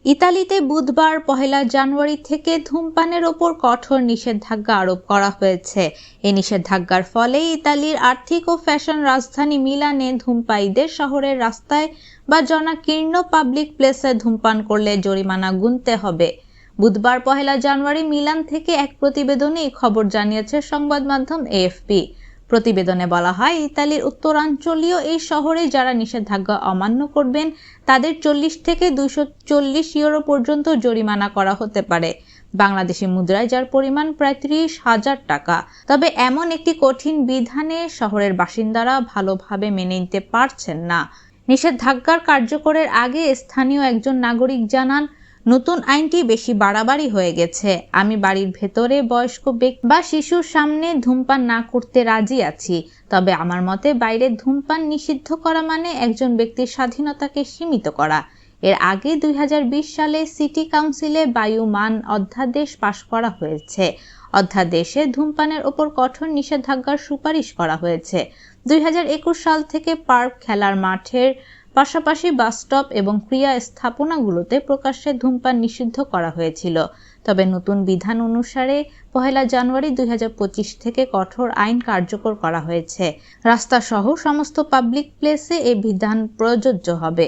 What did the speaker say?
ইতালিতে বুধবার ১ জানুয়ারি থেকে ধূমপানের ওপর কঠোর নিষেধাজ্ঞা আরোপ করা হয়েছে। এই নিষেধাজ্ঞার ফলে ইতালির আর্থিক ও ফ্যাশন রাজধানী মিলানে ধূমপায়ীদের শহরের রাস্তায় বা জনাকীর্ণ পাবলিক প্লেসে ধূমপান করলে জরিমানা গুনতে হবে। বুধবার ১ জানুয়ারি মিলান থেকে এক প্রতিবেদনে এই খবর জানিয়েছে সংবাদ মাধ্যম এএফপি। প্রতিবেদনে বলা হয়, ইতালির উত্তরাঞ্চলীয় এই শহরে যারা নিষেধাজ্ঞা অমান্য করবেন তাদের ৪০ থেকে ২৪০ ইউরো পর্যন্ত জরিমানা করা হতে পারে, বাংলাদেশি মুদ্রায় যার পরিমাণ প্রায় ৩০,০০০ টাকা। তবে এমন একটি কঠিন বিধানে শহরের বাসিন্দারা ভালোভাবে মেনে নিতে পারছেন না। নিষেধাজ্ঞার কার্যকরের আগে স্থানীয় একজন নাগরিক জানান, নতুন আইনটি বেশি বাড়াবাড়ি হয়ে গেছে। আমি বাড়ির ভেতরে বয়স্ক ব্যক্তি বা শিশুর সামনে ধূমপান না করতে রাজি আছি, তবে আমার মতে বাইরে ধূমপান নিষিদ্ধ করা মানে একজন ব্যক্তির স্বাধীনতাকে সীমিত করা। এর আগে ২০২০ সালে সিটি কাউন্সিলে বায়ু মান অধ্যাদেশ পাশ করা হয়েছে। অধ্যাদেশে ধূমপানের ওপর কঠোর নিষেধাজ্ঞার সুপারিশ করা হয়েছে। ২০২১ সাল থেকে পার্ক, খেলার মাঠের পাশাপাশি বাসস্টপ এবং ক্রীড়া স্থাপনাগুলোতে প্রকাশ্যে ধূমপান নিষিদ্ধ করা হয়েছিল। তবে নতুন বিধান অনুসারে ১ জানুয়ারি ২০২৫ থেকে কঠোর আইন কার্যকর করা হয়েছে। রাস্তাসহ সমস্ত পাবলিক প্লেসে এই বিধান প্রযোজ্য হবে।